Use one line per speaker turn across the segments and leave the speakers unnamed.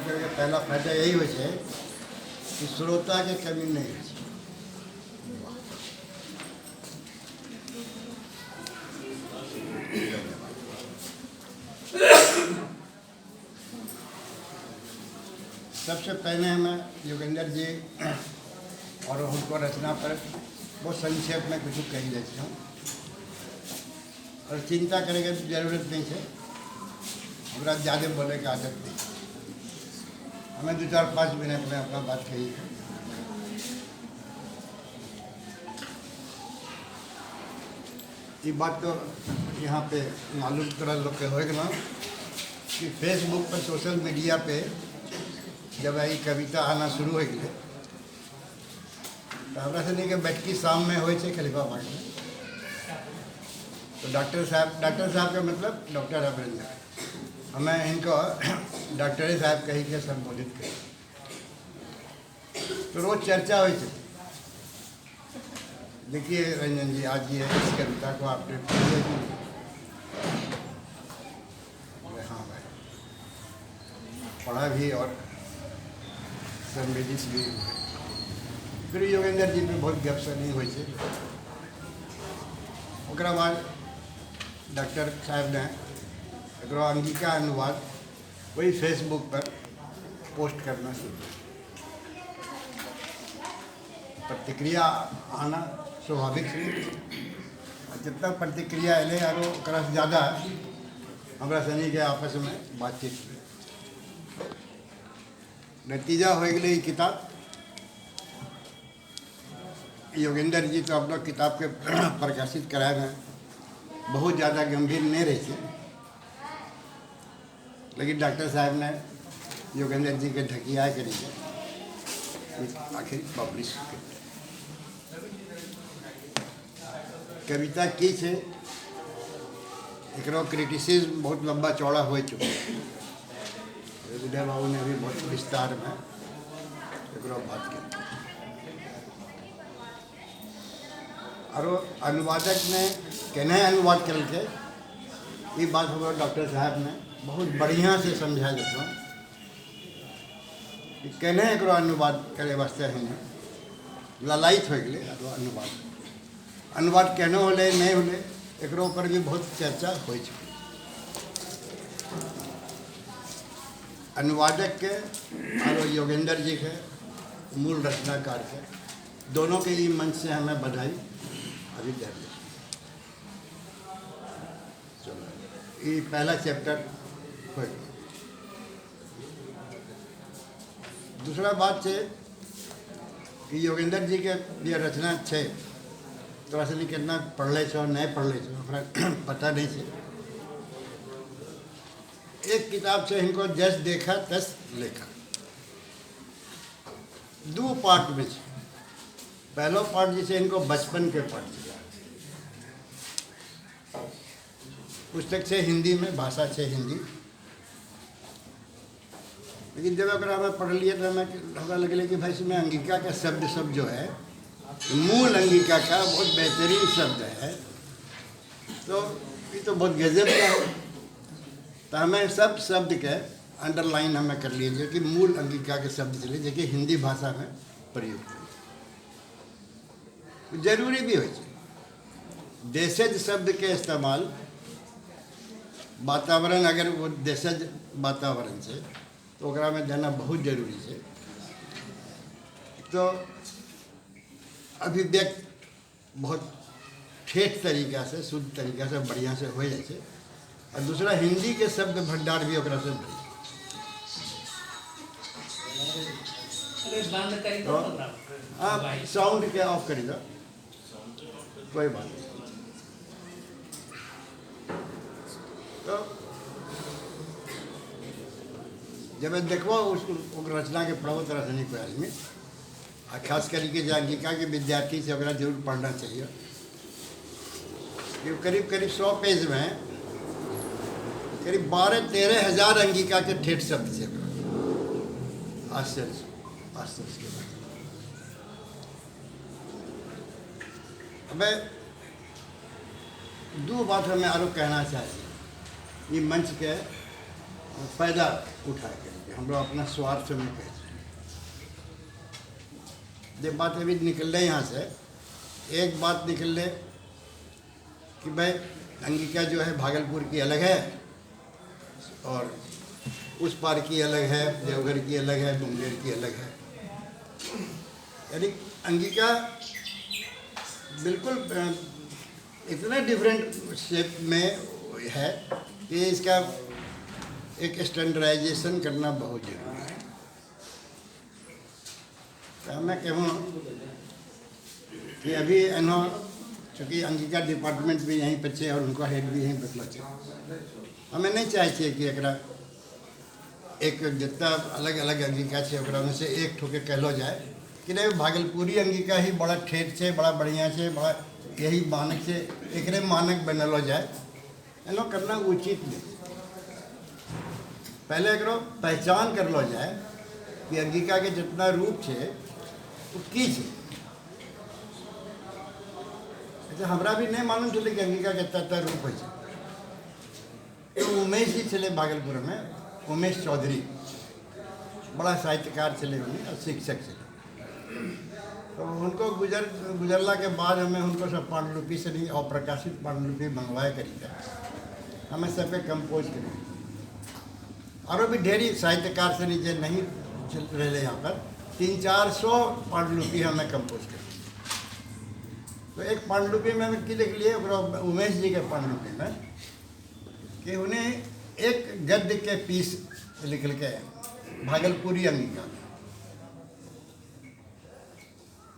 करके पहला फायदा यही हो है कि श्रोता के कमी नहीं है। सबसे पहले मैं योगेंद्र जी और उनको रचना पर बहुत संक्षेप में कुछ कही देता हूँ और चिंता करेंगे जरूरत नहीं है। हमारा ज़्यादा बोले की आदत नहीं, हमें 2-4-5 मिनट में अपना बात कही है। ये बात तो यहाँ पे मालूम करा लोग के होएगा ना कि फेसबुक पर सोशल मीडिया पे जब आई कविता आना शुरू हो गई तो हमारा से नहीं कि बैठकी शाम में हो खलीफा बाग में, तो डॉक्टर साहब का मतलब डॉक्टर अमरिंदर, हमें इनको डॉक्टर साहब कही के संबोधित करें तो रोज चर्चा हुई थी। देखिए रंजन जी, आज ये इस कविता को आपने पढ़ी है? हाँ भाई, पढ़ा भी और संवेदित भी। फिर योगेंद्र जी पे बहुत गपशप हुई थी। ओकरा बाद डॉक्टर साहब ने एक अंगिका अनुवाद वही फेसबुक पर पोस्ट करना शुरू। प्रतिक्रिया आना स्वाभाविक है, जितना प्रतिक्रिया अले और ओकरा से ज़्यादा हमारा सनी के आपस में बातचीत हुई। नतीजा हो गई किताब। योगेंद्र जी तो अपना किताब के प्रकाशित कराए में बहुत ज़्यादा गंभीर नहीं रही थी, लेकिन डॉक्टर साहब ने योगेंद्र जी के ढकिया करी आखिर पब्लिश कर। कविता की है एक क्रिटिसिज्म बहुत लंबा चौड़ा हो चुका है। विजय बाबू ने भी बहुत विस्तार में एक बात की और अनुवादक ने केने अनुवाद करके ये बात हमारे डॉक्टर साहब ने बहुत बढ़िया से समझा देता कि केने एक अनुवाद करे वास्ते हैं ललायित हो गए। अनुवाद केनो होले नहीं होले एक पर भी बहुत चर्चा हो चुकी। अनुवादक के और योगेंद्र जी के मूल रचनाकार के दोनों के लिए मंच से हमें बधाई अभी दे दी। चलो ये पहला चैप्टर हो गया। दूसरा बात है कि योगेंद्र जी के ये रचना है तो असली कितना पढ़ ले छो नहीं पढ़ ले छो पता नहीं है। एक किताब से इनको जस देखा तस लेखा 2 पार्ट में छे। पहला पार्ट जिसे इनको बचपन के पढ़ पुस्तक से हिंदी में भाषा से हिंदी, लेकिन जब अगर मैं पढ़ लिया तो हमें लगे कि भाई इसमें अंगिका का शब्द सब जो है मूल अंगिका का बहुत बेहतरीन शब्द है, तो ये तो बहुत गजब का है। तो हमें सब शब्द के अंडरलाइन हमें कर लीजिए कि मूल अंगिका के शब्द चले जो कि हिंदी भाषा में प्रयुक्त जरूरी भी हो। देशज शब्द के इस्तेमाल वातावरण अगर वो देशज वातावरण से तो ओकरा में देना बहुत जरूरी है। तो अभिव्यक्त बहुत ठेठ तरीका से शुद्ध तरीका से बढ़िया से हो जाए। और दूसरा हिंदी के शब्द भंडार भी ओकरा से बढ़िया। तो आप साउंड के ऑफ करी दो, कोई बात नहीं। तो जब देखो उस रचना के पढ़ो तरह से नहीं कोई आदमी, खास करके जो अंगिका के विद्यार्थी से अगर जरूर पढ़ना चाहिए। कि करीब 100 पेज में करीब 12-13 हज़ार अंगिका के ठेठ शब्द से आश्चर्य के बात। अब 2 बात हमें आरो कहना चाहिए। ये मंच के फायदा उठा करके हम लोग अपना स्वार्थ में कहते हैं। जब बात अभी निकल रहे यहाँ से, एक बात निकल ले कि भाई अंगिका जो है भागलपुर की अलग है और उस पार की अलग है, देवघर की अलग है, मुंगेर की अलग है। यानी अंगिका बिल्कुल इतना डिफरेंट शेप में है कि इसका एक स्टैंडर्डाइजेशन करना बहुत जरूरी है। तो मैं कहूँ कि अभी इन्हों चूँकि अंगिका डिपार्टमेंट भी यहीं पर है और उनका हेड भी यहीं पर हमें नहीं चाहिए कि एक जितना अलग अलग अंगिका है में से एक ठोके कहलो जाए कि नहीं भागलपुरी अंगिका ही बड़ा ठेठ है, बड़ा बढ़िया है, बड़ा यही मानक से एक मानक बनलो जाए, एनो करना उचित नहीं। पहले एक पहचान कर लो जाए कि अंगिका के जितना रूप है वो की है। अच्छा हमरा भी नहीं मालूम चले कि अंगिका के इतना रूप है। तो उमेश जी चले भागलपुर में, उमेश चौधरी बड़ा साहित्यकार चले हुए और शिक्षक चले। तो उनको गुजरला के बाद हमें उनको सब पांडुलिपि से नहीं अप्रकाशित पांडुलिपि मंगवाए करी हमें सब पे कंपोज करी। और भी ढेरी साहित्यकार से नीचे नहीं चल रहे यहाँ पर 300-400 पांडुलिपि हमें कंपोज करी। तो एक पांडुलिपि में हमें की लिख लिए उमेश जी के पांडुलिपि में कि उन्हें एक गद्य के पीस लिख के भागलपुरी अंगिका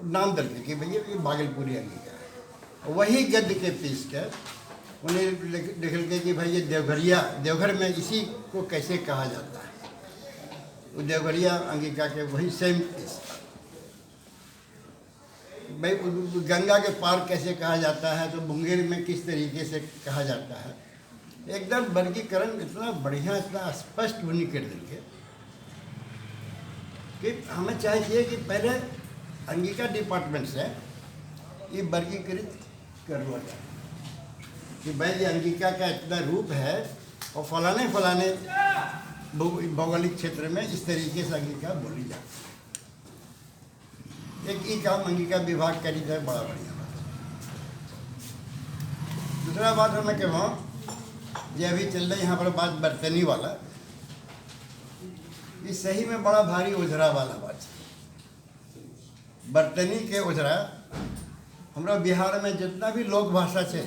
नाम दल के कि भैया ये भागलपुरी अंगिका है। वही गद्य के पीस के उन्हें लिख के कि भाई ये देवघरिया, देवघर में इसी को कैसे कहा जाता है। वो देवघरिया अंगिका के वही सेम पीस। भाई गंगा के पार कैसे कहा जाता है, तो मुंगेर में किस तरीके से कहा जाता है। एकदम वर्गीकरण इतना बढ़िया, इतना स्पष्ट होने कर देंगे कि हमें चाहिए कि पहले अंगिका डिपार्टमेंट से ये वर्गीकृत कर लो जाए कि भाई ये अंगिका का इतना रूप है और फलाने फलाने भौगोलिक क्षेत्र में इस तरीके से अंगिका बोली जाती है। एक ही काम अंगिका विभाग करी जाए, बड़ा बढ़िया बात। दूसरा बात हमें कहूँ ये अभी चल रही यहाँ पर बात बर्तनी वाला, ये सही में बड़ा भारी उजरा वाला बात है। बर्तनी के उजरा हमारा बिहार में जितना भी लोक भाषा है,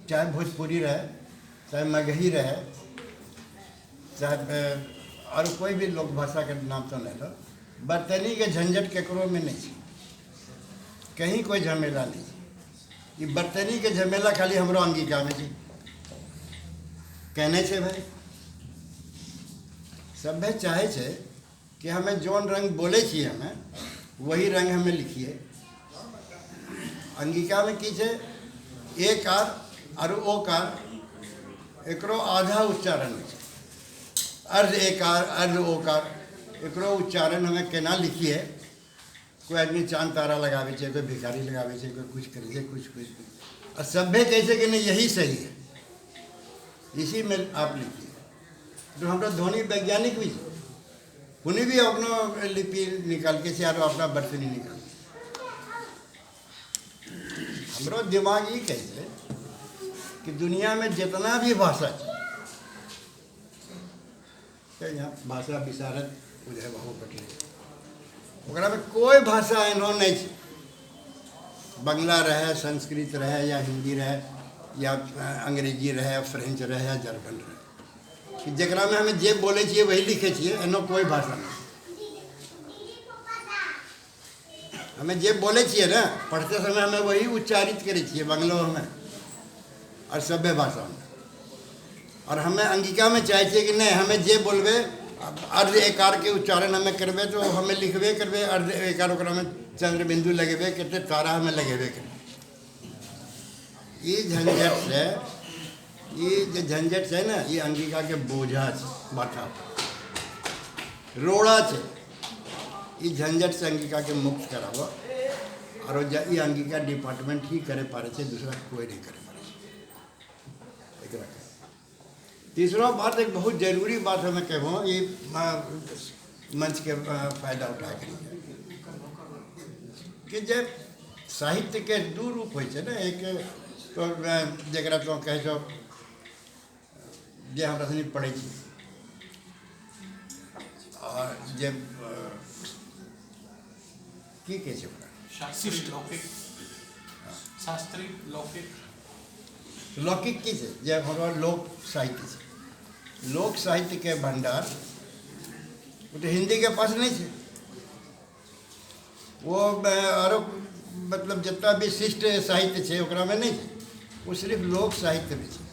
चाहे भोजपुरी रहे, चाहे मगही रहे, चाहे और कोई भी लोक भाषा के नाम तो नहीं लो, बर्तनी के झंझट केकरो में नहीं है, कहीं कोई झमेला नहीं। ये बर्तनी के झमेला खाली हमरो अंगिका में जी कहने से भाई सब चाहे छे कि हमें जौन रंग बोले छे हमें वही रंग हमें लिखिए। अंगिका में की छे एकार और ओकार एकरो आधा उच्चारण है, अर्ध एकार अर्ध ओकार एकरो उच्चारण हमें केना लिखिए। कोई आदमी चांद तारा लगावे छे, कोई भिखारी लगावे छे, कोई कुछ करे छे, कुछ और सभ्य कैसे कि नहीं यही सही है, इसी में आप लिखिए। तो हमारा ध्वनि वैज्ञानिक भी उन्हें भी अपना लिपि निकाल के से अपना बर्तनी निकाल। हमारा दिमाग ये कहते कि दुनिया में जितना भी भाषा है, यहाँ भाषा विशारद उदय बहु पटेल, ओकरा में कोई भाषा एनो नहीं है, बंगला रहे, संस्कृत रहे या हिंदी रहे या अंग्रेजी रहे, फ्रेंच रहे या जर्मन रहे, कि जकरा में हमें जे बोले छिए वही लिखे छिए, एनो कोई भाषा नहीं। हमें जे बोले छिए ना पढ़ते समय हमें वही उच्चारित करे छिए बंगलों में और सभ्य भाषा में। और हमें अंगिका में चाहिए कि नहीं हमें जे बोलबे अर्ध एकार के उच्चारण हमें करबे तो हमें लिखबे करबे अर्ध एकार ओकरा में चंद्र बिंदु लगेबे करते, तारा हमें लगेबे करे। ये झंझट से, ये जो झंझट है ना, ये अंगिका के बोझा माथा रोड़ा है, ये झंझट से अंगिका के मुक्त करावा और ये अंगिका डिपार्टमेंट ही करे पारे छे, दूसरा कोई नहीं करे पारे। एकरा के। तीसरा बात, एक बहुत जरूरी बात हमें कहूँ, ये मंच के फायदा उठा करिए कि जब साहित्य के दू रूप हो ना, एक तो जरा तो कह छो जे हमरा सनी पढ़े छी और जे की कहे छै ओकरा
शास्त्रीय लौकिक, शास्त्रीय लौकिक,
लौकिक की छै, जे हमरा लोक साहित्य छै, लोक साहित्य के भंडार वो तो हिंदी के पास नहीं है। वो आरो मतलब जितना भी शिष्ट साहित्य है ओकरा में नहीं है, वो सिर्फ लोक साहित्य में है।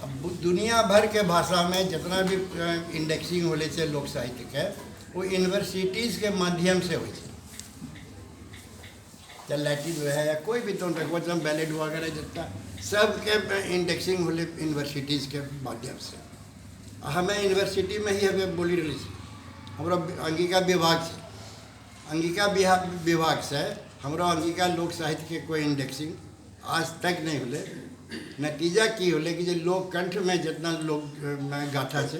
अब दुनिया भर के भाषा में जितना भी इंडेक्सिंग होले से लोक साहित्य के, वो यूनिवर्सिटीज़ के माध्यम से हो, चाहे लैटिन है या कोई भी तो बैलेट वगैरह जितना सब के इंडेक्सिंग होले यूनिवर्सिटीज़ के माध्यम से। हमें यूनिवर्सिटी में ही हमें बोली रही थी, हमारा अंगिका विभाग से, अंगिका विभाग से हमारा अंगिका लोक साहित्य के कोई इंडेक्सिंग आज तक नहीं होले। नतीजा की होले कि जो लोक कंठ में जितना लोग गाथा से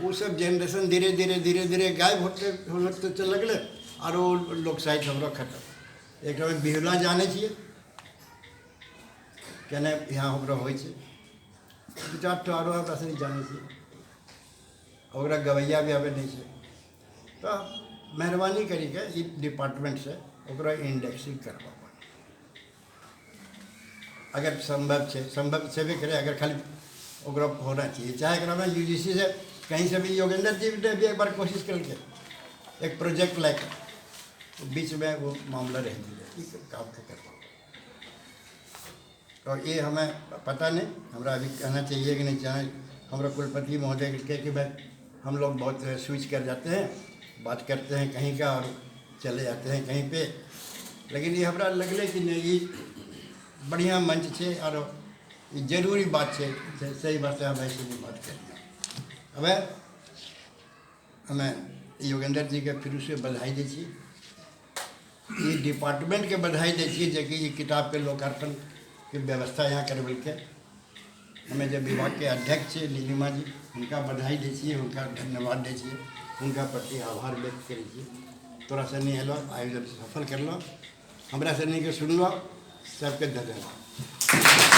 वो सब जनरेशन धीरे धीरे धीरे धीरे गायब होते चल लगले और वो लोक साहित्य हमारा खत्म। एक बिहुला जाने छे केने यहाँ हमारा हो दू चार ठो आरो हमरा से जाने छे, ओकरा गवैया भी आवे नहीं छे। तो मेहरबानी करी के ई डिपार्टमेंट से ओकरा इंडेक्सिंग करवा, अगर संभव है, संभव छेबे करे, अगर खाली ओकरा होना चाहिए। चाहे एकरा में यूजीसी से कहीं से भी, योगेंद्र जी ने भी एक बार कोशिश करके एक प्रोजेक्ट लेकर बीच में वो मामला रह गया काम करवा। तो ये हमें पता नहीं, हमरा अभी कहना चाहिए कि नहीं चाहिए। हमारा कुलपति महोदय के कि भाई हम लोग बहुत स्विच कर जाते हैं, बात करते हैं कहीं का और चले जाते हैं कहीं पे, लेकिन ये हमरा लगले कि नहीं ये बढ़िया मंच है और जरूरी बात है, सही बात है। हम ऐसे भी बात करें। अब हमें योगेंद्र जी के फिर से बधाई दी, ये डिपार्टमेंट के बधाई दी जो कि ये किताब के लोकार्पण की व्यवस्था यहाँ करबल के। हमें जब विभाग के अध्यक्ष नीलिमा जी, उनका बधाई दी, उनका धन्यवाद दी, उनका प्रति आभार व्यक्त करिए। तोरा से नहीं हेलो आयोजन सफल कर लो, हमरा से नहीं के सुन लो, सबके धन्यवाद।